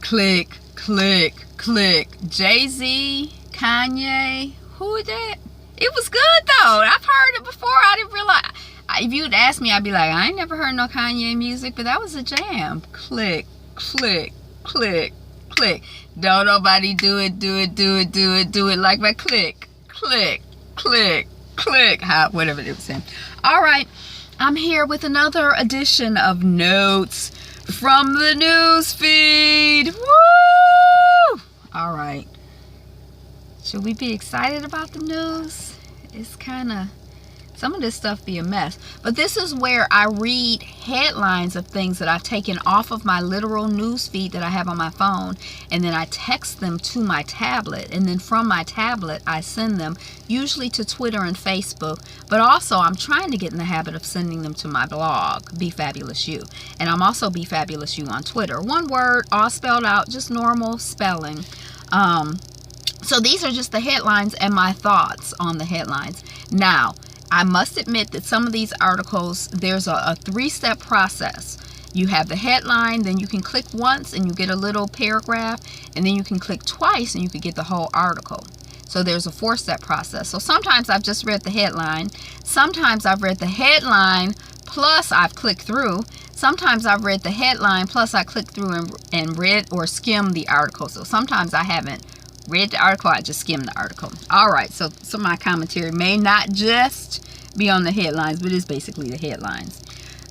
Click, click, click. Jay-Z, Kanye, who is that? It was good though. I've heard it before. I didn't realize. If you'd ask me, I'd be like, I ain't never heard no Kanye music, but that was a jam. Click, click, click, click. Don't nobody do it like that. Click, click, click, click. Whatever it was saying. All right, I'm here with another edition of Notes from the Newsfeed. Woo! All right. Should we be excited about the news? It's kind of, some of this stuff be a mess. But this is where I read headlines of things that I've taken off of my literal news feed that I have on my phone, and then I text them to my tablet, and then from my tablet I send them usually to Twitter and Facebook, but also I'm trying to get in the habit of sending them to my blog, Be Fabulous You. And I'm also Be Fabulous You on Twitter. One word, all spelled out, just normal spelling. So these are just the headlines and my thoughts on the headlines. Now, I must admit that some of these articles, there's a three-step process. You have the headline, then you can click once and you get a little paragraph, and then you can click twice and you can get the whole article. So there's a four-step process. So sometimes I've just read the headline. Sometimes I've read the headline plus I've clicked through. Sometimes I've read the headline plus I clicked through and read or skimmed the article. So sometimes I haven't read the article, I just skimmed the article. All right, so some of my commentary may not just be on the headlines, but it's basically the headlines.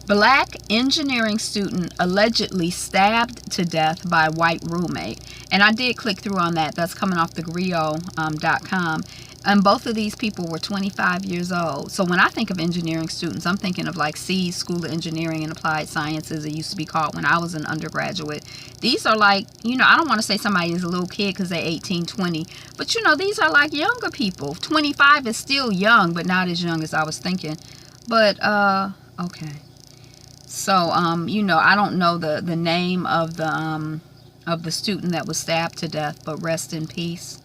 Black engineering student allegedly stabbed to death by white roommate. And I did click through on that. That's coming off thegrio.com. And both of these people were 25 years old. So when I think of engineering students, I'm thinking of like C's School of Engineering and Applied Sciences, it used to be called when I was an undergraduate. These are like, you know, I don't want to say somebody is a little kid because they're 18, 20. But, you know, these are like younger people. 25 is still young, but not as young as I was thinking. But, okay. So, you know, I don't know the name of the student that was stabbed to death, but rest in peace.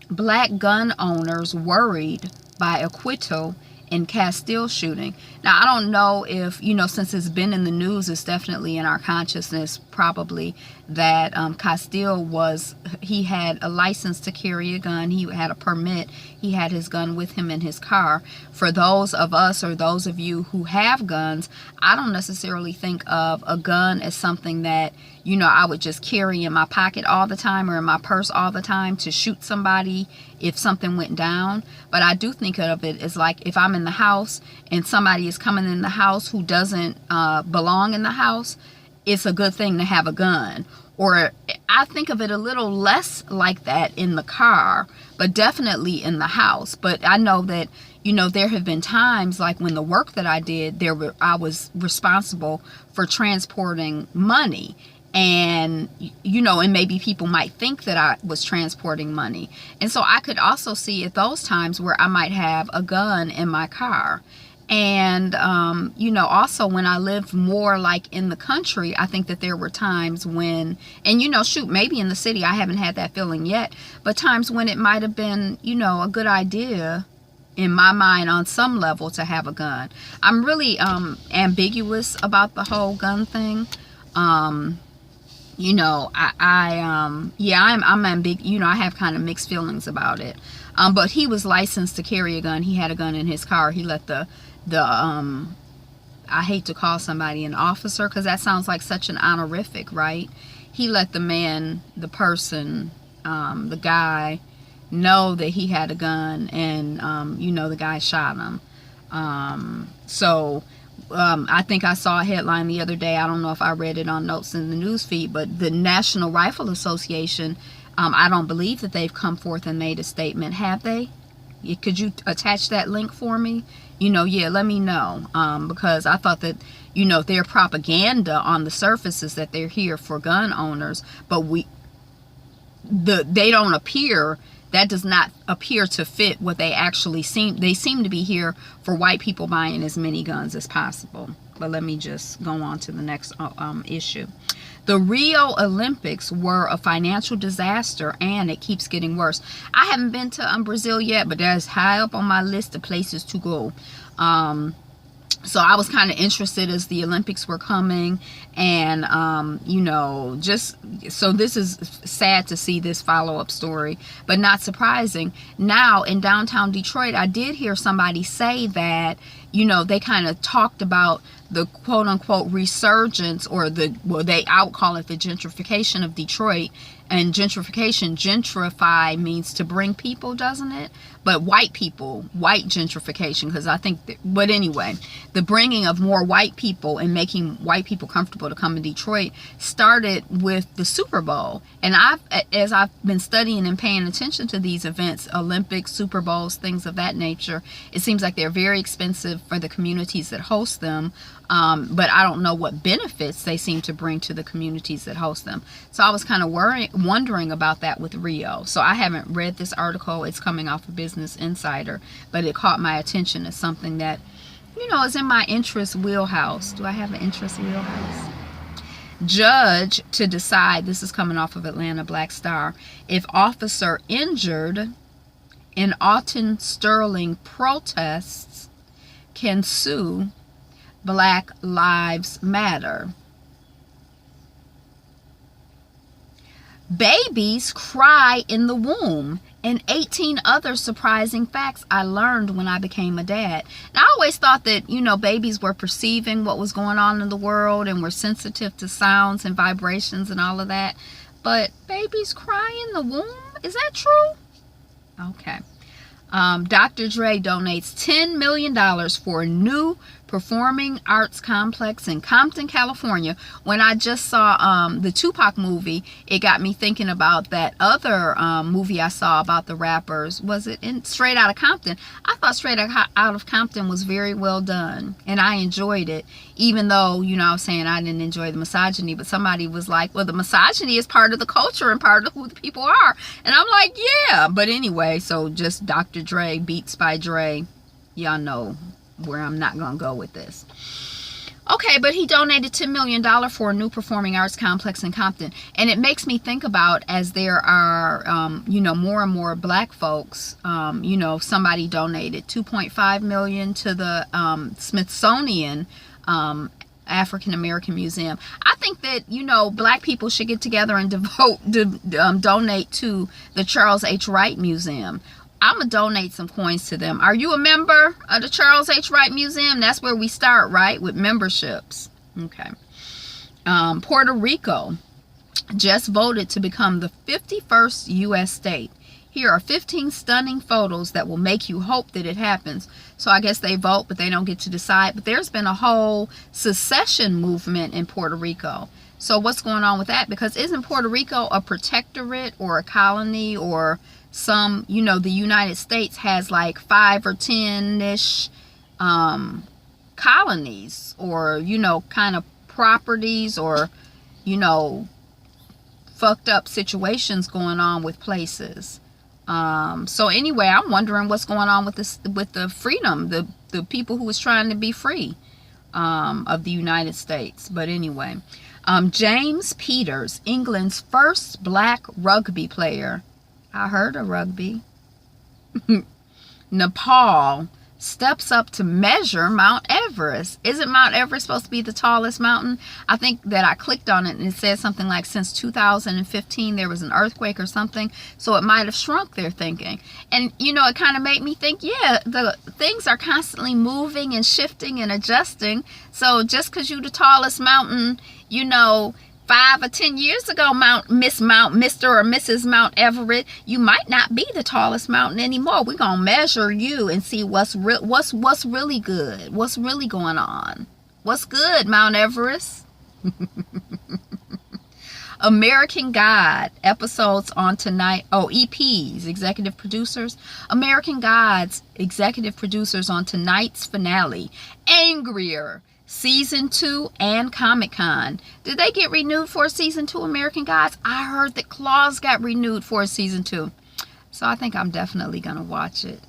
Black gun owners worried by acquittal in Castile shooting. Now, I don't know if, you know, since it's been in the news, it's definitely in our consciousness probably that Castile he had a license to carry a gun. He had a permit. He had his gun with him in his car. For those of us or those of you who have guns, I don't necessarily think of a gun as something that, you know, I would just carry in my pocket all the time or in my purse all the time to shoot somebody if something went down. But I do think of it as like if I'm in the house and somebody is coming in the house who doesn't belong in the house, it's a good thing to have a gun. Or I think of it a little less like that in the car, but definitely in the house. But I know that, you know, there have been times like when the work that I did, I was responsible for transporting money. And, you know, and maybe people might think that I was transporting money. And so I could also see at those times where I might have a gun in my car. And, you know, also when I lived more like in the country, I think that there were times when, and, you know, shoot, maybe in the city, I haven't had that feeling yet, but times when it might have been, you know, a good idea in my mind on some level to have a gun. I'm really ambiguous about the whole gun thing. You know, I'm ambiguous. You know, I have kind of mixed feelings about it. But he was licensed to carry a gun. He had a gun in his car. He let I hate to call somebody an officer because that sounds like such an honorific, right? He let the person, the guy, know that he had a gun, and, you know, the guy shot him. I think I saw a headline the other day. I don't know if I read it on Notes in the Newsfeed, but the National Rifle Association, I don't believe that they've come forth and made a statement. Have they? Could you attach that link for me? You know, yeah, let me know. Because I thought that, you know, their propaganda on the surface is that they're here for gun owners, but they don't appear, that does not appear to fit what they actually seem. They seem to be here for white people buying as many guns as possible. But let me just go on to the next issue. The Rio Olympics were a financial disaster, and it keeps getting worse. I haven't been to Brazil yet, but that's high up on my list of places to go. So I was kind of interested as the Olympics were coming, and you know, just so this is sad to see this follow-up story, but not surprising. Now in downtown Detroit, I did hear somebody say that, you know, they kind of talked about the quote-unquote resurgence, or I would call it the gentrification of Detroit. And gentrify means to bring people, doesn't it? But white gentrification, because I think but anyway, the bringing of more white people and making white people comfortable to come to Detroit started with the Super Bowl. And as I've been studying and paying attention to these events, Olympics, Super Bowls, things of that nature, it seems like they're very expensive for the communities that host them. But I don't know what benefits they seem to bring to the communities that host them. So I was kind of wondering about that with Rio. So I haven't read this article. It's coming off of Business Insider, but it caught my attention as something that, you know, is in my interest wheelhouse. Do I have an interest wheelhouse? Judge to decide, this is coming off of Atlanta Black Star, if officer injured in Alton Sterling protests can sue Black Lives Matter. Babies cry in the womb, and 18 other surprising facts I learned when I became a dad. Now, I always thought that, you know, babies were perceiving what was going on in the world and were sensitive to sounds and vibrations and all of that. But babies cry in the womb? Is that true? Okay. Dr. Dre donates $10 million for a new performing arts complex in Compton, California. When I just saw the Tupac movie, it got me thinking about that other movie I saw about the rappers. Was it in Straight Outta Compton? I thought Straight Out of Compton was very well done, and I enjoyed it, even though, you know, I was saying I didn't enjoy the misogyny, but somebody was like, well, the misogyny is part of the culture and part of who the people are. And I'm like, yeah. But anyway, so just Dr. Dre, Beats by Dre, y'all know where I'm not gonna go with this. Okay, but he donated $10 million for a new performing arts complex in Compton. And it makes me think about, as there are, you know, more and more Black folks, you know, somebody donated $2.5 million to the Smithsonian African American Museum. I think that, you know, Black people should get together and donate to the Charles H. Wright Museum. I'm going to donate some coins to them. Are you a member of the Charles H. Wright Museum? That's where we start, right? With memberships. Okay. Puerto Rico just voted to become the 51st U.S. state. Here are 15 stunning photos that will make you hope that it happens. So I guess they vote, but they don't get to decide. But there's been a whole secession movement in Puerto Rico. So what's going on with that? Because isn't Puerto Rico a protectorate or a colony, or some, you know, the United States has like 5 or 10-ish colonies, or, you know, kind of properties, or, you know, fucked up situations going on with places. So anyway, I'm wondering what's going on with this, with the freedom, the people who was trying to be free of the United States. But anyway, James Peters, England's first Black rugby player. I heard of rugby. Nepal steps up to measure Mount Everest. Isn't Mount Everest supposed to be the tallest mountain? I think that I clicked on it and it said something like since 2015 there was an earthquake or something. So it might have shrunk, their thinking. And, you know, it kind of made me think, yeah, the things are constantly moving and shifting and adjusting. So just because you're the tallest mountain, you know, 5 or 10 years ago, Mr. or Mrs. Mount Everett, you might not be the tallest mountain anymore. We're gonna measure you and see what's really good, what's really going on. What's good, Mount Everest? American God episodes on tonight. Oh, EPs, executive producers. American God's executive producers on tonight's finale. Angrier. Season 2 and Comic-Con. Did they get renewed for Season 2, American Gods? I heard that Claws got renewed for Season 2. So I think I'm definitely going to watch it.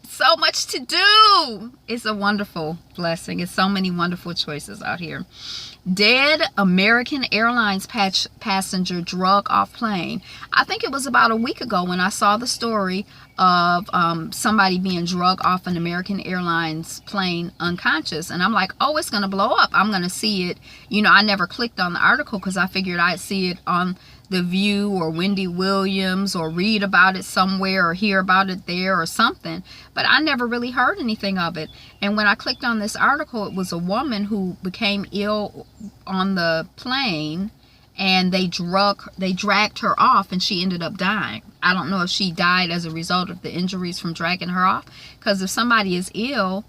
So much to do. It's a wonderful blessing. It's so many wonderful choices out here. Dead American Airlines passenger drug off plane. I think it was about a week ago when I saw the story of somebody being drug off an American Airlines plane unconscious. And I'm like, oh, it's going to blow up. I'm going to see it. You know, I never clicked on the article because I figured I'd see it on The View or Wendy Williams, or read about it somewhere, or hear about it there or something. But I never really heard anything of it. And when I clicked on this article, it was a woman who became ill on the plane, and they dragged her off, and she ended up dying. I don't know if she died as a result of the injuries from dragging her off, because if somebody is ill,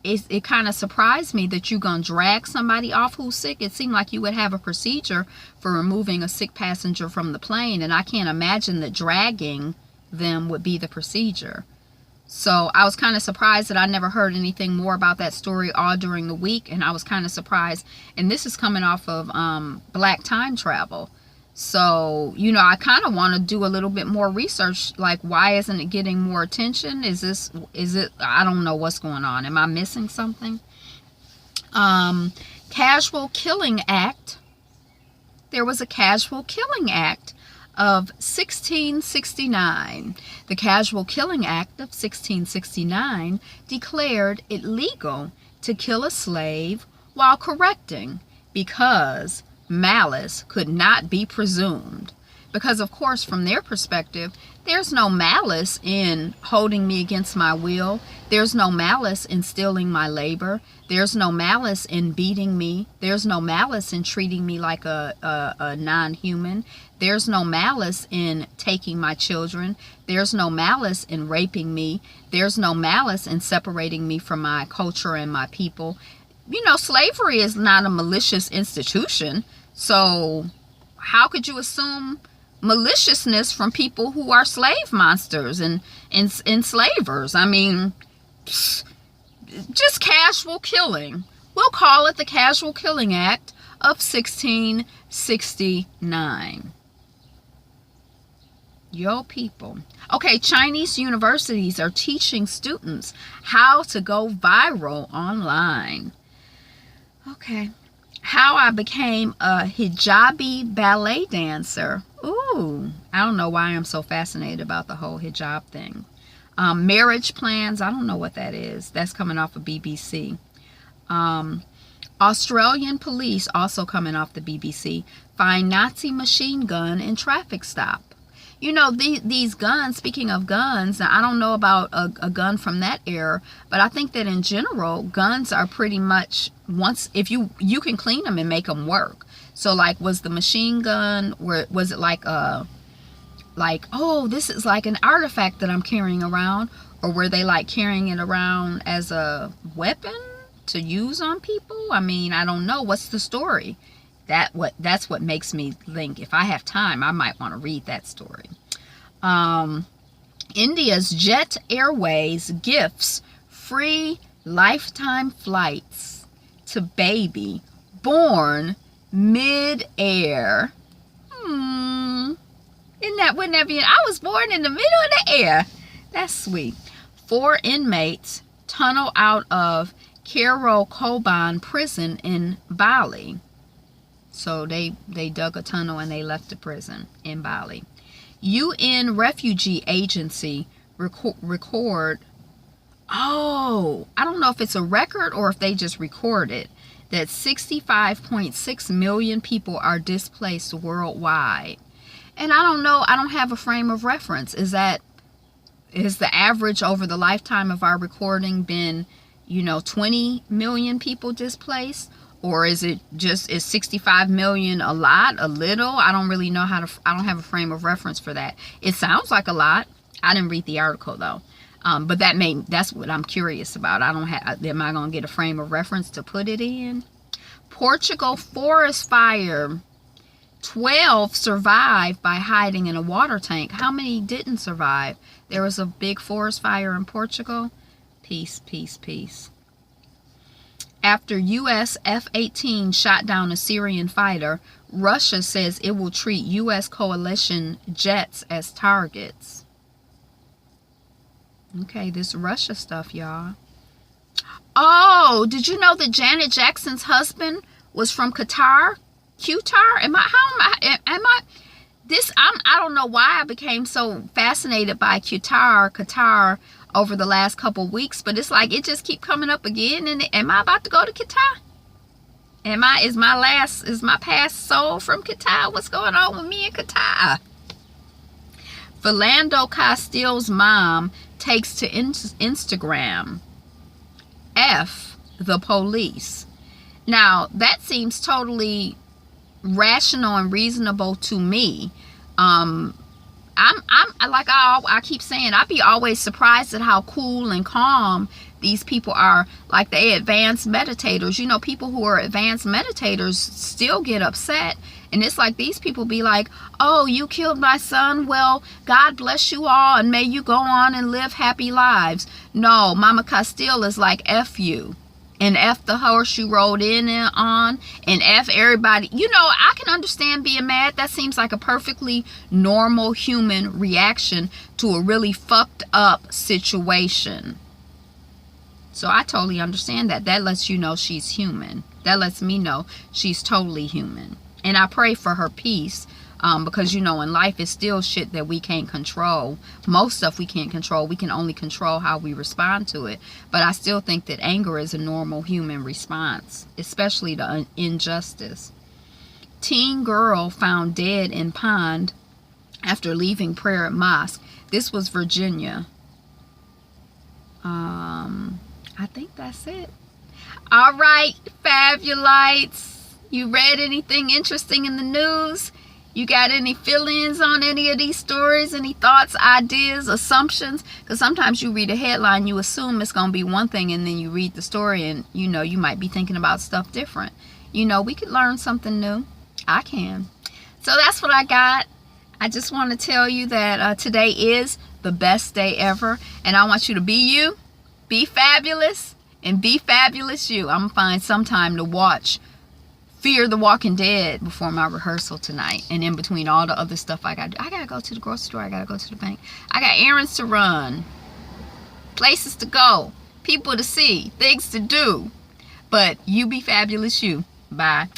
it kind of surprised me that you're going to drag somebody off who's sick. It seemed like you would have a procedure for removing a sick passenger from the plane, and I can't imagine that dragging them would be the procedure. So I was kind of surprised that I never heard anything more about that story all during the week, and I was kind of surprised. And this is coming off of Black Time Travel. So, you know, I kind of want to do a little bit more research, like, why isn't it getting more attention? Is it, I don't know what's going on. Am I missing something? Casual Killing Act. There was a Casual Killing Act of 1669. The Casual Killing Act of 1669 declared it legal to kill a slave while correcting, because malice could not be presumed. Because, of course, from their perspective, there's no malice in holding me against my will. There's no malice in stealing my labor. There's no malice in beating me. There's no malice in treating me like a non-human. There's no malice in taking my children. There's no malice in raping me. There's no malice in separating me from my culture and my people. You know, slavery is not a malicious institution. So how could you assume maliciousness from people who are slave monsters and enslavers? I mean, just casual killing. We'll call it the Casual Killing Act of 1669. Yo, people. Okay, Chinese universities are teaching students how to go viral online. Okay. How I became a hijabi ballet dancer. Ooh, I don't know why I'm so fascinated about the whole hijab thing. Marriage plans. I don't know what that is. That's coming off of BBC. Australian police, also coming off the BBC, find Nazi machine gun in traffic stop. You know, these guns, speaking of guns, now I don't know about a gun from that era, but I think that in general, guns are pretty much, once, if you can clean them and make them work. So, like, was the machine gun, was it like, oh, this is like an artifact that I'm carrying around? Or were they like carrying it around as a weapon to use on people? I mean, I don't know. What's the story? That's what makes me think, if I have time, I might want to read that story. India's Jet Airways gifts free lifetime flights to baby born mid-air. Wouldn't that be? I was born in the middle of the air. That's sweet. 4 inmates tunnel out of Karo Koban prison in Bali. So they dug a tunnel and they left the prison in Bali. UN Refugee Agency record. Oh, I don't know if it's a record or if they just record it, that 65.6 million people are displaced worldwide. And I don't know, I don't have a frame of reference. Is the average over the lifetime of our recording been, 20 million people displaced? Or is 65 million a lot, a little? I don't really know I don't have a frame of reference for that. It sounds like a lot. I didn't read the article though. But that's what I'm curious about. Am I going to get a frame of reference to put it in? Portugal forest fire. 12 survived by hiding in a water tank. How many didn't survive? There was a big forest fire in Portugal. Peace, peace, peace. After U.S. F-18 shot down a Syrian fighter, Russia says it will treat U.S. coalition jets as targets. Okay, this Russia stuff, y'all. Oh, did you know that Janet Jackson's husband was from Qatar? Qatar? I don't know why I became so fascinated by Qatar over the last couple weeks, but it's like it just keep coming up again. And am I about to go to Qatar? Is my past soul from Qatar? What's going on with me in Qatar? Philando Castile's mom takes to Instagram. F the police. Now that seems totally rational and reasonable to me. I keep saying, I be always surprised at how cool and calm these people are. Like they advanced meditators. You know, people who are advanced meditators still get upset. And it's like these people be like, oh, you killed my son. Well, God bless you all and may you go on and live happy lives. No, Mama Castile is like, F you. And F the horse you rode in and on. And F everybody. You know, I can understand being mad. That seems like a perfectly normal human reaction to a really fucked up situation. So I totally understand that. That lets you know she's human. That lets me know she's totally human. And I pray for her peace. Because, you know, in life it's still shit that we can't control. Most stuff we can't control. We can only control how we respond to it. But I still think that anger is a normal human response, especially to injustice. Teen girl found dead in pond after leaving prayer at mosque. This was Virginia. I think that's it. All right, Fabulites. You read anything interesting in the news? You got any feelings on any of these stories? Any thoughts, ideas, assumptions? Because sometimes you read a headline, you assume it's going to be one thing, and then you read the story and, you know, you might be thinking about stuff different. You know, we could learn something new. I can. So that's what I got. I just want to tell you that today is the best day ever. And I want you to be you, be fabulous, and be fabulous you. I'm going to find some time to watch Fear the Walking Dead before my rehearsal tonight, and in between all the other stuff I gotta do. I gotta go to the grocery store, I gotta go to the bank, I got errands to run, places to go, people to see, things to do. But you be fabulous you. Bye.